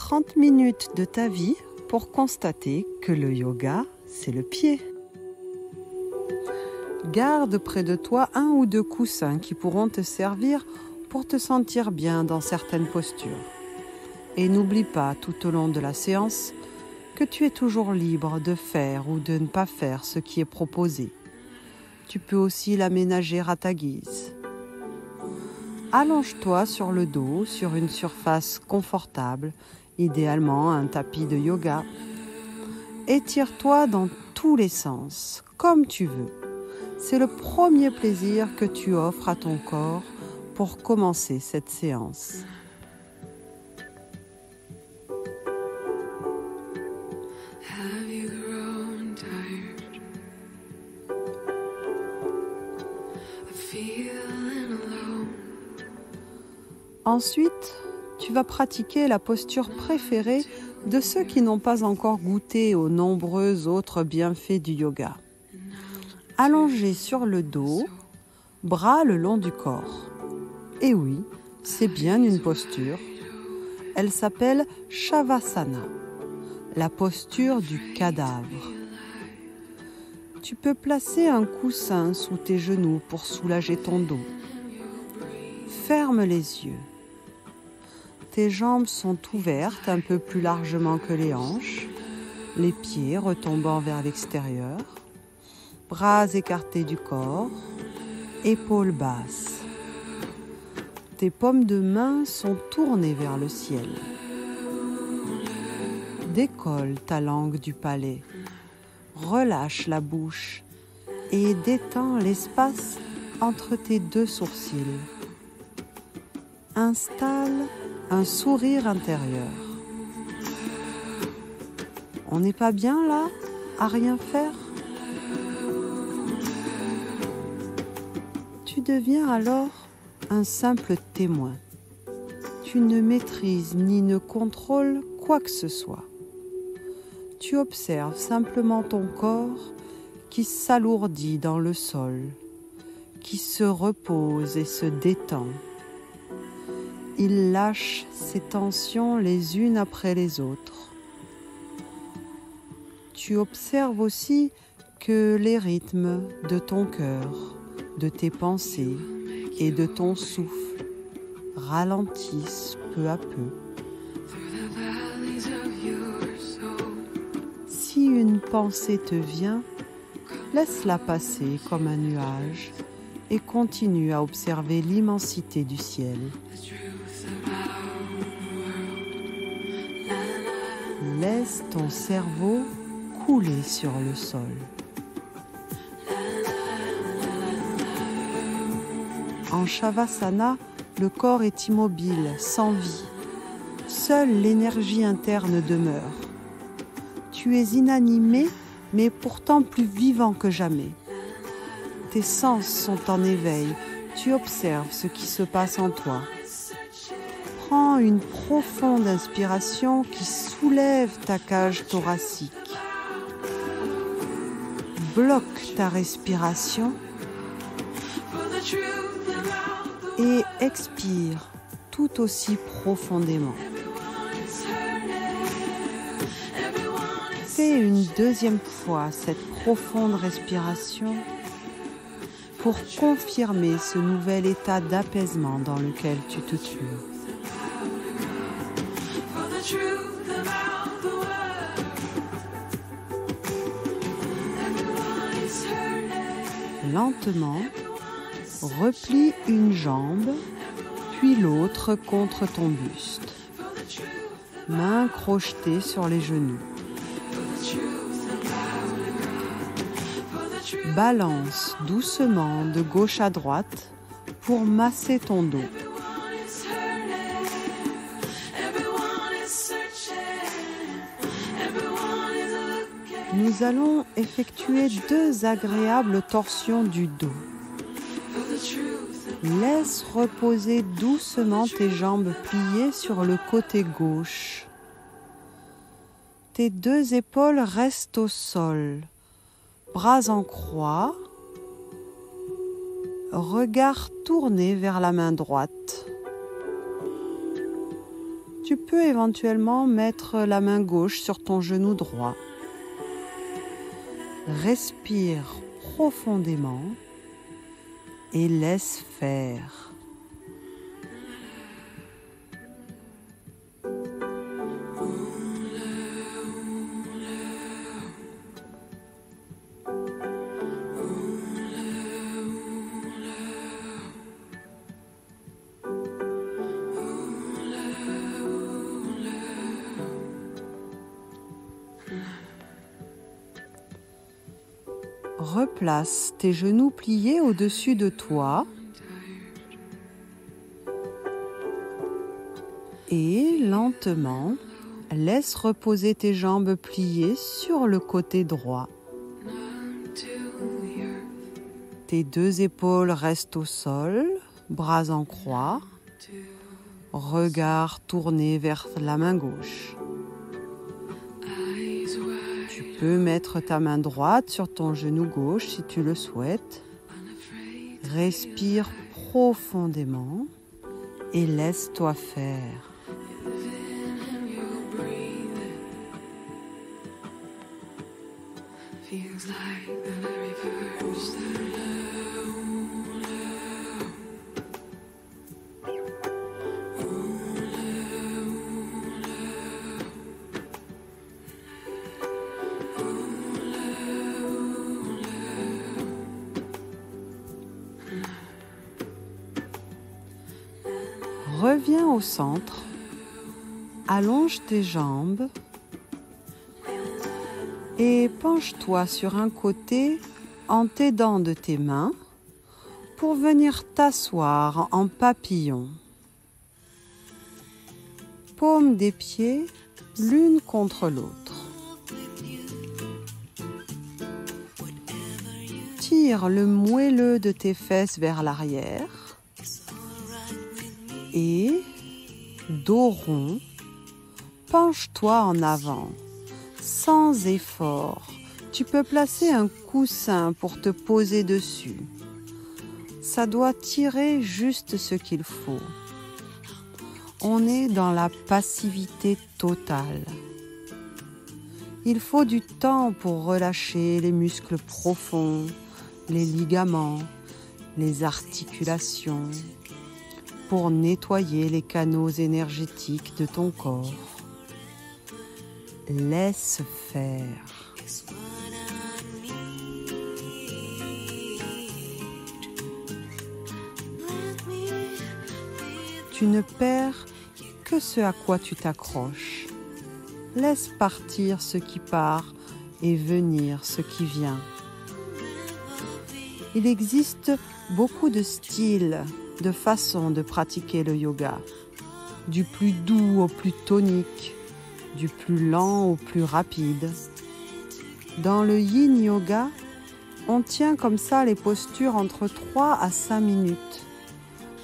30 minutes de ta vie pour constater que le yoga, c'est le pied. Garde près de toi 1 ou 2 coussins qui pourront te servir pour te sentir bien dans certaines postures. Et n'oublie pas tout au long de la séance que tu es toujours libre de faire ou de ne pas faire ce qui est proposé. Tu peux aussi l'aménager à ta guise. Allonge-toi sur le dos, sur une surface confortable, idéalement un tapis de yoga. Étire-toi dans tous les sens, comme tu veux. C'est le premier plaisir que tu offres à ton corps pour commencer cette séance. Ensuite, tu vas pratiquer la posture préférée de ceux qui n'ont pas encore goûté aux nombreux autres bienfaits du yoga. Allongé sur le dos, bras le long du corps. Et oui, c'est bien une posture. Elle s'appelle Shavasana, la posture du cadavre. Tu peux placer un coussin sous tes genoux pour soulager ton dos. Ferme les yeux. Tes jambes sont ouvertes un peu plus largement que les hanches, les pieds retombant vers l'extérieur, bras écartés du corps, épaules basses. Tes paumes de main sont tournées vers le ciel. Décolle ta langue du palais, relâche la bouche et détends l'espace entre tes 2 sourcils. Installe un sourire intérieur. On n'est pas bien là, à rien faire? Tu deviens alors un simple témoin. Tu ne maîtrises ni ne contrôles quoi que ce soit. Tu observes simplement ton corps qui s'alourdit dans le sol, qui se repose et se détend. Il lâche ses tensions les unes après les autres. Tu observes aussi que les rythmes de ton cœur, de tes pensées et de ton souffle ralentissent peu à peu. Si une pensée te vient, laisse-la passer comme un nuage et continue à observer l'immensité du ciel. Laisse ton cerveau couler sur le sol. En Shavasana, le corps est immobile, sans vie. Seule l'énergie interne demeure. Tu es inanimé, mais pourtant plus vivant que jamais. Tes sens sont en éveil. Tu observes ce qui se passe en toi. Prends une profonde inspiration qui soulève ta cage thoracique. Bloque ta respiration et expire tout aussi profondément. Fais une 2e fois cette profonde respiration pour confirmer ce nouvel état d'apaisement dans lequel tu te trouves. Lentement, replie une jambe, puis l'autre contre ton buste. Mains crochetées sur les genoux. Balance doucement de gauche à droite pour masser ton dos. Nous allons effectuer 2 agréables torsions du dos. Laisse reposer doucement tes jambes pliées sur le côté gauche. Tes 2 épaules restent au sol, bras en croix, regard tourné vers la main droite. Tu peux éventuellement mettre la main gauche sur ton genou droit. Respire profondément et laisse faire. Replace tes genoux pliés au-dessus de toi et lentement, laisse reposer tes jambes pliées sur le côté droit. Tes deux épaules restent au sol, bras en croix, regard tourné vers la main gauche. Tu peux mettre ta main droite sur ton genou gauche si tu le souhaites. Respire profondément et laisse-toi faire. Reviens au centre, allonge tes jambes et penche-toi sur un côté en t'aidant de tes mains pour venir t'asseoir en papillon. Paumes des pieds l'une contre l'autre. Tire le moelleux de tes fesses vers l'arrière. Et, dos rond, penche-toi en avant, sans effort. Tu peux placer un coussin pour te poser dessus. Ça doit tirer juste ce qu'il faut. On est dans la passivité totale. Il faut du temps pour relâcher les muscles profonds, les ligaments, les articulations, pour nettoyer les canaux énergétiques de ton corps. Laisse faire. Tu ne perds que ce à quoi tu t'accroches. Laisse partir ce qui part et venir ce qui vient. Il existe beaucoup de styles, de façons de pratiquer le yoga, du plus doux au plus tonique, du plus lent au plus rapide. Dans le yin yoga, on tient comme ça les postures entre 3 à 5 minutes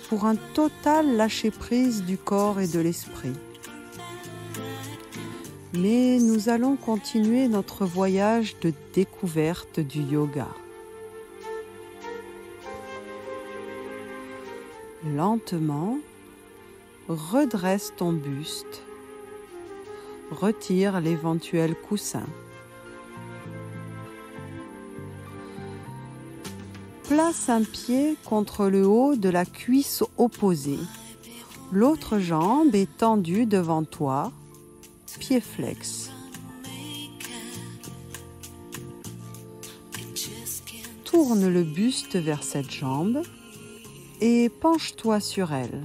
pour un total lâcher-prise du corps et de l'esprit. Mais nous allons continuer notre voyage de découverte du yoga. Lentement, redresse ton buste. Retire l'éventuel coussin. Place un pied contre le haut de la cuisse opposée. L'autre jambe est tendue devant toi, pied flex. Tourne le buste vers cette jambe et penche-toi sur elle,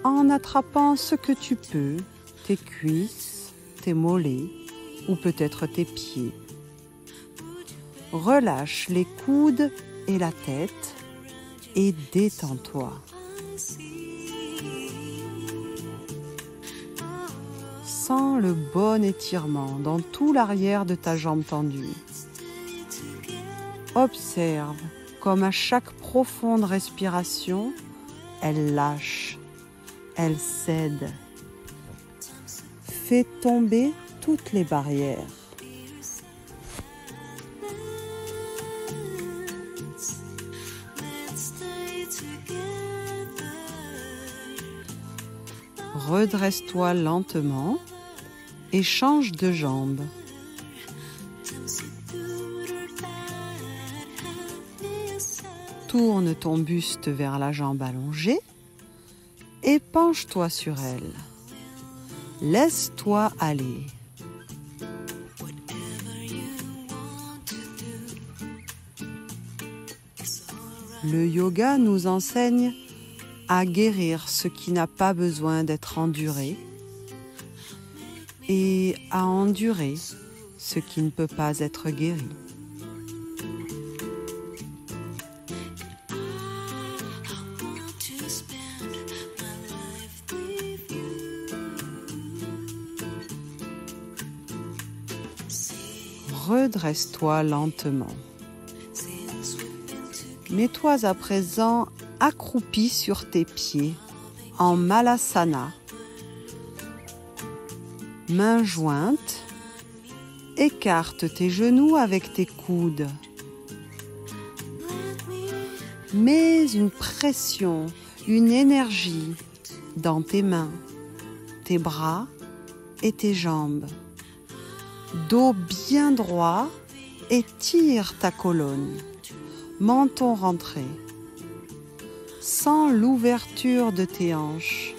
en attrapant ce que tu peux, tes cuisses, tes mollets ou peut-être tes pieds. Relâche les coudes et la tête et détends-toi. Sens le bon étirement dans tout l'arrière de ta jambe tendue. Observe comme à chaque profonde respiration, elle lâche, elle cède. Fais tomber toutes les barrières. Redresse-toi lentement et change de jambe. Tourne ton buste vers la jambe allongée et penche-toi sur elle. Laisse-toi aller. Le yoga nous enseigne à guérir ce qui n'a pas besoin d'être enduré et à endurer ce qui ne peut pas être guéri. Redresse-toi lentement. Mets-toi à présent accroupi sur tes pieds en Malasana. Mains jointes, écarte tes genoux avec tes coudes. Mets une pression, une énergie dans tes mains, tes bras et tes jambes. Dos bien droit, étire ta colonne, menton rentré. Sens l'ouverture de tes hanches.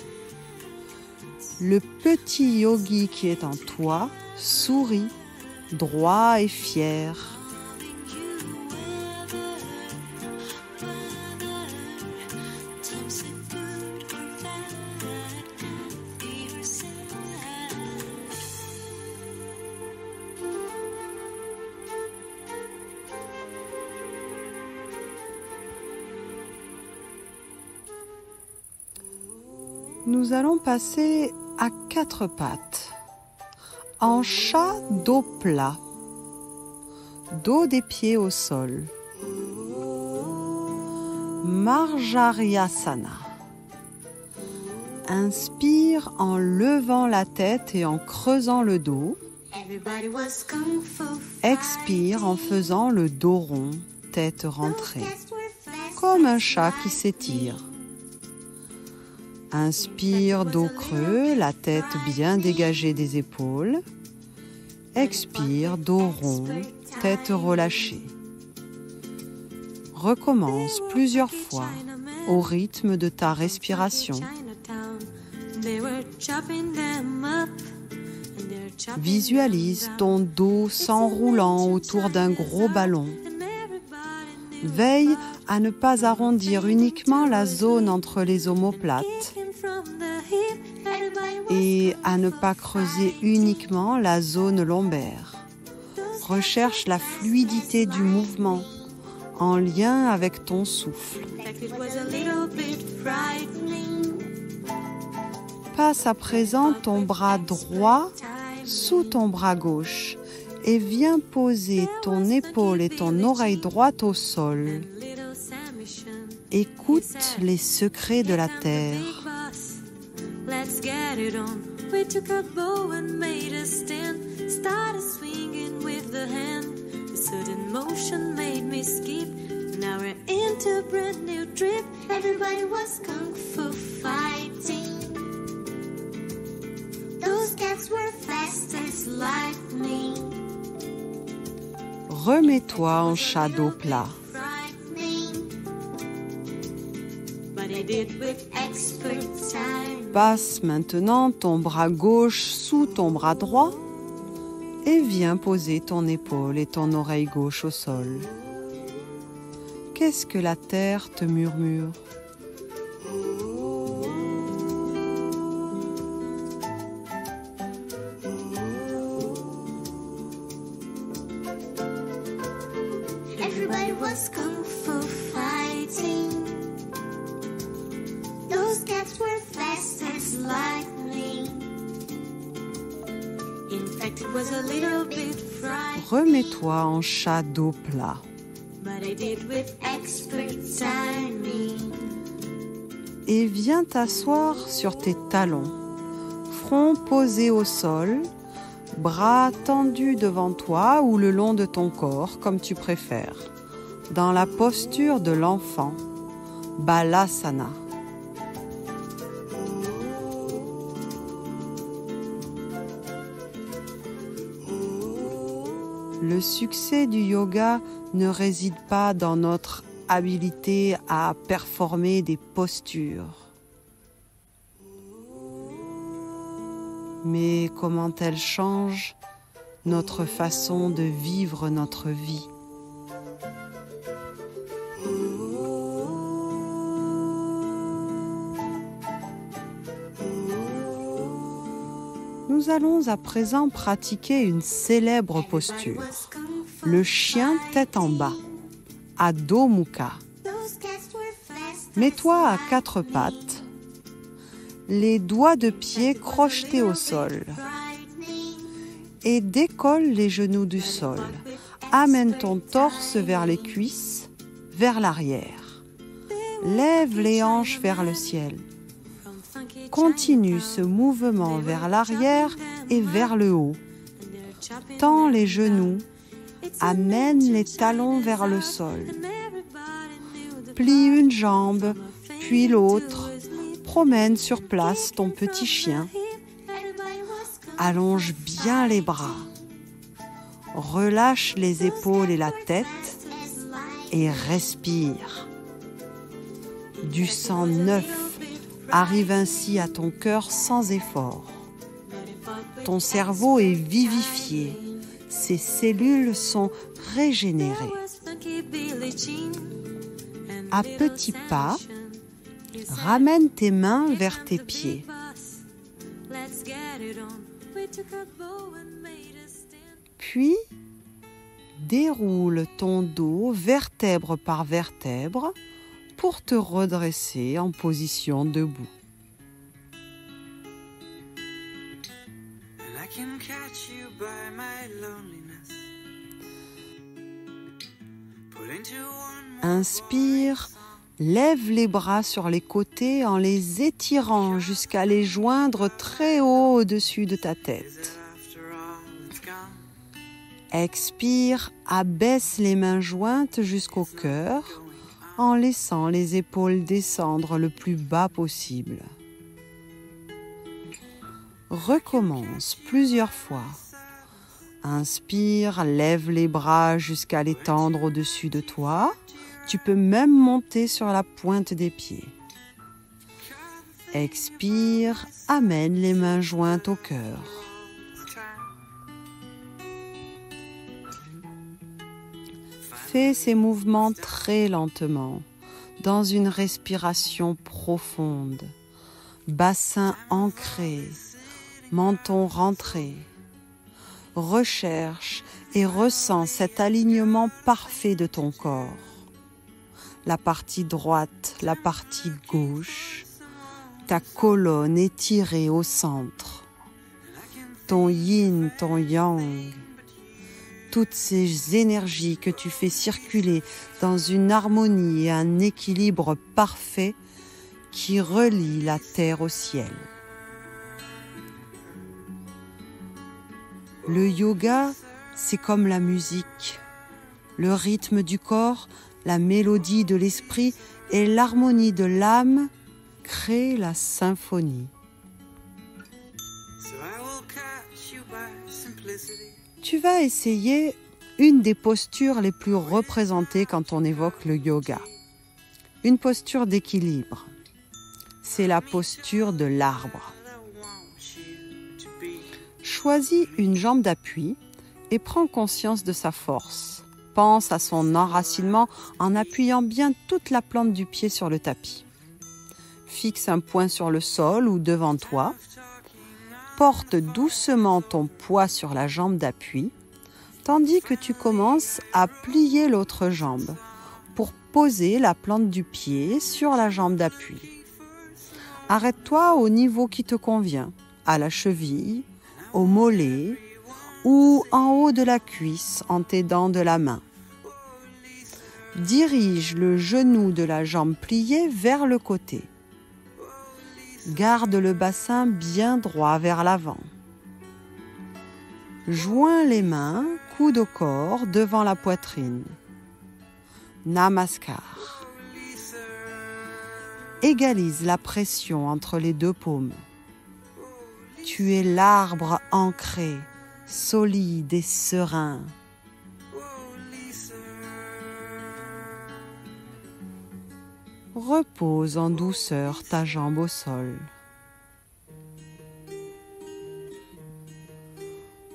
Le petit yogi qui est en toi sourit, droit et fier. Nous allons passer à 4 pattes, en chat dos plat, dos des pieds au sol. Marjaryasana. Inspire en levant la tête et en creusant le dos. Expire en faisant le dos rond, tête rentrée, comme un chat qui s'étire. Inspire, dos creux, la tête bien dégagée des épaules. Expire, dos rond, tête relâchée. Recommence plusieurs fois au rythme de ta respiration. Visualise ton dos s'enroulant autour d'un gros ballon. Veille à ne pas arrondir uniquement la zone entre les omoplates et à ne pas creuser uniquement la zone lombaire. Recherche la fluidité du mouvement en lien avec ton souffle. Passe à présent ton bras droit sous ton bras gauche et viens poser ton épaule et ton oreille droite au sol. Écoute les secrets de la terre. Let's get it on. We took a bow and made a stand. Started swinging with the hand. The sudden motion made me skip. Now we're into a brand new trip. Everybody was kung fu fighting. Those cats were fast as lightning. Remets-toi en chat dos plat. Passe maintenant ton bras gauche sous ton bras droit et viens poser ton épaule et ton oreille gauche au sol. Qu'est-ce que la terre te murmure ? Everybody was kung fu fighting. Those cats were fast as lightning. In fact, it was a little bit frightening. Remets-toi en chat dos plat. But I did with expert timing. Et viens t'asseoir sur tes talons, front posé au sol, bras tendus devant toi ou le long de ton corps, comme tu préfères, dans la posture de l'enfant, Balasana. Le succès du yoga ne réside pas dans notre habilité à performer des postures, mais comment elle change notre façon de vivre notre vie. Nous allons à présent pratiquer une célèbre posture, le chien tête en bas, Adho Mukha. Mets-toi à quatre pattes, les doigts de pied crochetés au sol et décolle les genoux du sol. Amène ton torse vers les cuisses, vers l'arrière. Lève les hanches vers le ciel. Continue ce mouvement vers l'arrière et vers le haut. Tends les genoux, amène les talons vers le sol. Plie une jambe, puis l'autre. Promène sur place ton petit chien. Allonge bien les bras. Relâche les épaules et la tête et respire. Du sang neuf arrive ainsi à ton cœur sans effort. Ton cerveau est vivifié, ses cellules sont régénérées. À petits pas, ramène tes mains vers tes pieds. Puis, déroule ton dos vertèbre par vertèbre pour te redresser en position debout. Inspire, lève les bras sur les côtés en les étirant jusqu'à les joindre très haut au-dessus de ta tête. Expire, abaisse les mains jointes jusqu'au cœur en laissant les épaules descendre le plus bas possible. Recommence plusieurs fois. Inspire, lève les bras jusqu'à les tendre au-dessus de toi. Tu peux même monter sur la pointe des pieds. Expire, amène les mains jointes au cœur. Fais ces mouvements très lentement, dans une respiration profonde, bassin ancré, menton rentré. Recherche et ressens cet alignement parfait de ton corps. La partie droite, la partie gauche, ta colonne étirée au centre, ton yin, ton yang, toutes ces énergies que tu fais circuler dans une harmonie et un équilibre parfait qui relie la terre au ciel. Le yoga, c'est comme la musique, le rythme du corps, la mélodie de l'esprit et l'harmonie de l'âme créent la symphonie. Tu vas essayer une des postures les plus représentées quand on évoque le yoga. Une posture d'équilibre. C'est la posture de l'arbre. Choisis une jambe d'appui et prends conscience de sa force. Pense à son enracinement en appuyant bien toute la plante du pied sur le tapis. Fixe un point sur le sol ou devant toi. Porte doucement ton poids sur la jambe d'appui, tandis que tu commences à plier l'autre jambe pour poser la plante du pied sur la jambe d'appui. Arrête-toi au niveau qui te convient, à la cheville, au mollet ou en haut de la cuisse en t'aidant de la main. Dirige le genou de la jambe pliée vers le côté. Garde le bassin bien droit vers l'avant. Joins les mains, coude au corps, devant la poitrine. Namaskar. Égalise la pression entre les deux paumes. Tu es l'arbre ancré, solide et serein. Repose en douceur ta jambe au sol.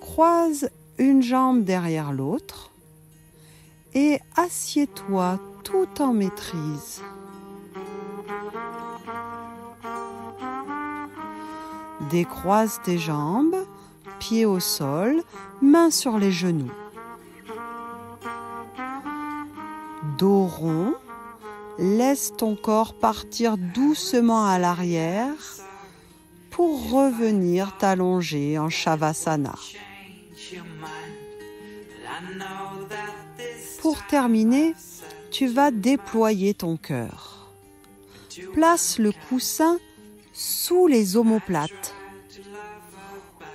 Croise une jambe derrière l'autre et assieds-toi tout en maîtrise. Décroise tes jambes, pieds au sol, mains sur les genoux. Dos rond, laisse ton corps partir doucement à l'arrière pour revenir t'allonger en Shavasana. Pour terminer, tu vas déployer ton cœur. Place le coussin sous les omoplates,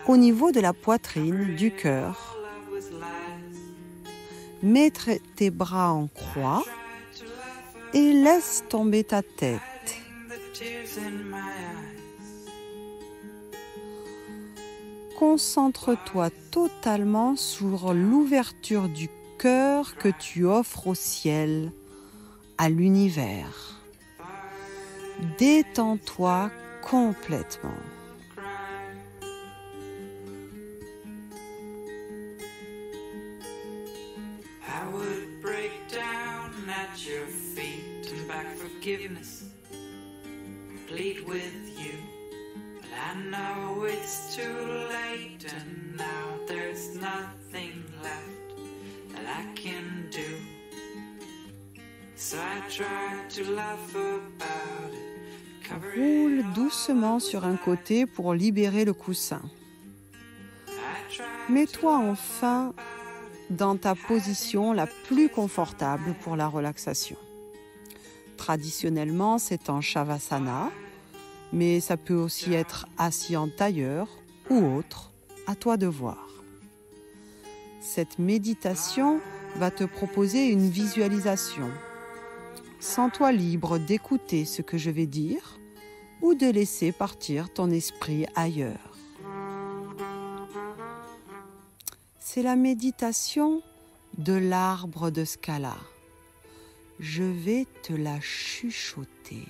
au niveau de la poitrine, du cœur. Mets tes bras en croix et laisse tomber ta tête. Concentre-toi totalement sur l'ouverture du cœur que tu offres au ciel, à l'univers. Détends-toi complètement. I would break down at your feet and beg forgiveness, plead with you, but I know it's too late and now there's nothing left that I can do. So I try to laugh about it. Roule doucement sur un côté pour libérer le coussin. Mets-toi enfin dans ta position la plus confortable pour la relaxation. Traditionnellement, c'est en Shavasana, mais ça peut aussi être assis en tailleur ou autre, à toi de voir. Cette méditation va te proposer une visualisation. Sens-toi libre d'écouter ce que je vais dire ou de laisser partir ton esprit ailleurs. C'est la méditation de l'arbre de Skala. Je vais te la chuchoter.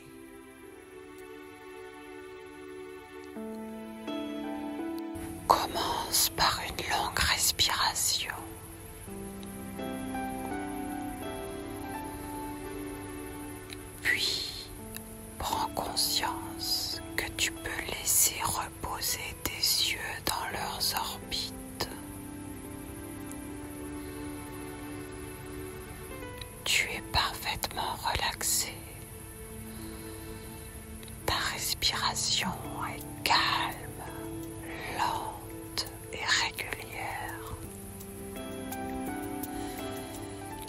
Commence par une longue respiration. Puis, prends conscience que tu peux laisser reposer tes yeux dans leurs orbites. Tu es parfaitement relaxé. Ta respiration est calme, lente et régulière.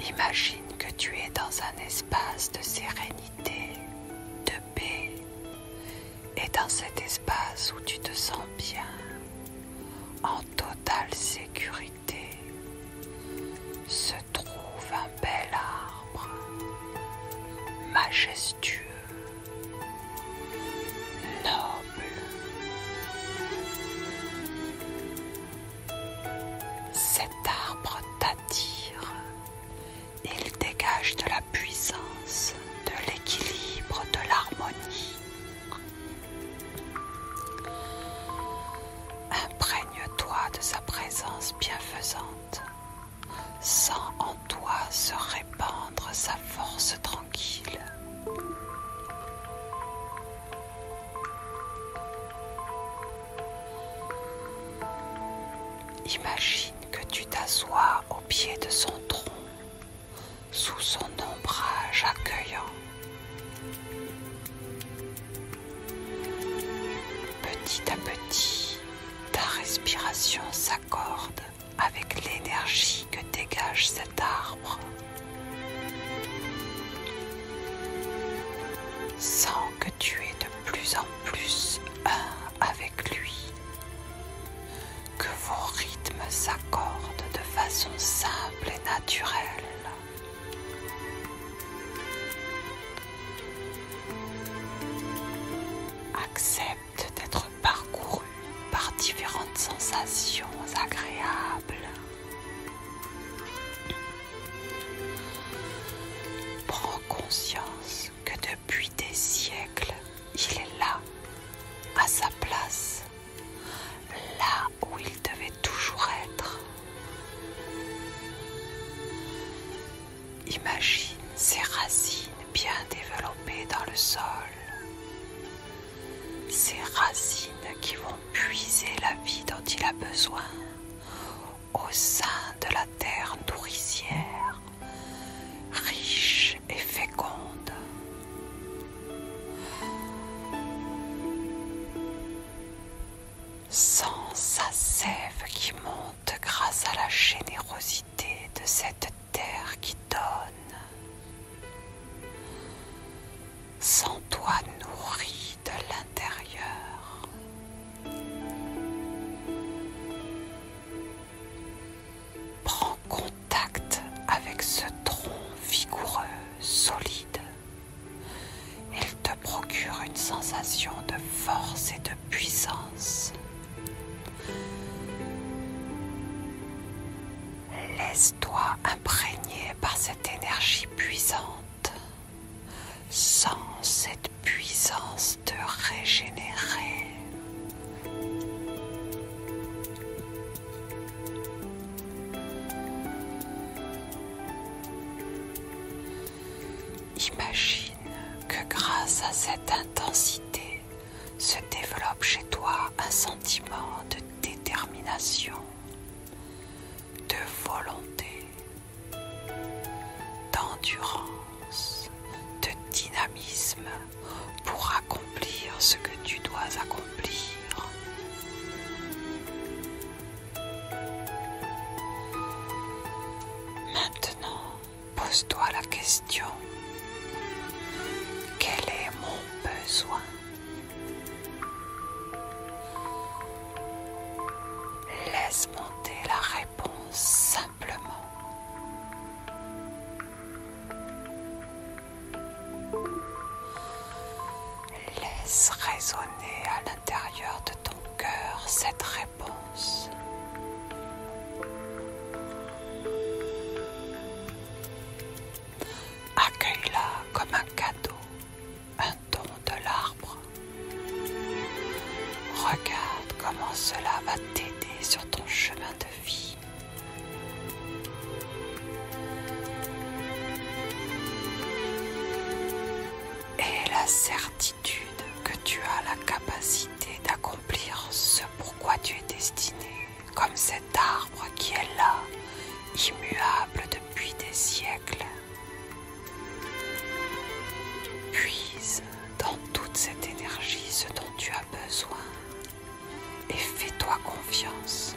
Imagine que tu es dans un espace de sérénité, de paix. Et dans cet espace où tu te sens bien, en totale sécurité, se trouve un bel arbre, majestueux, noble. Cet arbre t'attire, il dégage de la puissance, de l'équilibre, de l'harmonie. Imprègne-toi de sa présence bienfaisante. Sens en toi se répandre sa force tranquille. Imagine que tu t'assois au pied de son tronc, sous son ombrage accueillant. Petit à petit, ta respiration s'accorde avec l'énergie que dégage cet arbre. Sens que tu es de plus en plus un avec lui, que vos rythmes s'accordent de façon simple et naturelle. Accepte d'être parcouru par différentes sensations agréables. Prends conscience que de depuis des siècles, il est là, à sa place, là où il devait toujours être. Imagine ses racines bien développées dans le sol, ces racines qui vont puiser la vie dont il a besoin au sein de la terre nourricière, riche et féconde. Sans sa sève qui monte grâce à la générosité de cette terre qui donne, sans toi nourri de l'intérieur. Prends contact avec ce tronc vigoureux, solide. Il te procure une sensation de force et de puissance. Laisse-toi imprégner par cette énergie puissante. Sens cette puissance te régénérer. Imagine que grâce à cette intensité se développe chez toi un sentiment de détermination, de volonté, d'endurance, de dynamisme pour accomplir ce que tu dois accomplir. Maintenant, pose-toi la question: quel est mon besoin? Laisse monter la réponse simplement. Laisse résonner à l'intérieur de ton cœur cette réponse. Accueille-la comme un cadeau, un don de l'arbre. Regarde comment cela va t'aider sur ton chemin de vie. Et la certitude que tu as la capacité d'accomplir ce pourquoi tu es destiné, comme cet arbre qui est là, immuable depuis des siècles. Puise dans toute cette énergie ce dont tu as besoin et fais-toi confiance.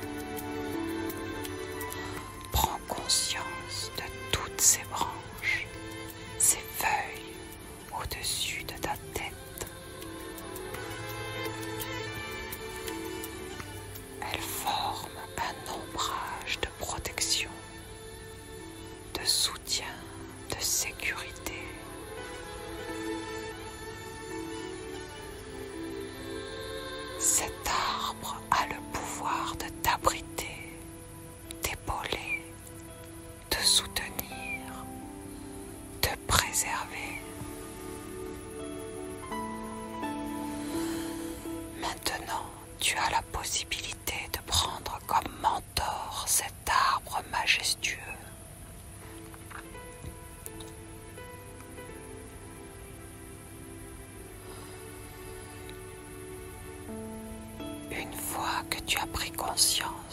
Prends conscience de toutes ces branches, ces feuilles au-dessus de ta tête. Elles forment un ombrage de protection, de soutien, de sécurité. Cet arbre a le pouvoir de t'abriter, t'épauler, te soutenir, te préserver. Maintenant, tu as la possibilité de prendre comme mentor cet arbre majestueux. Une fois que tu as pris conscience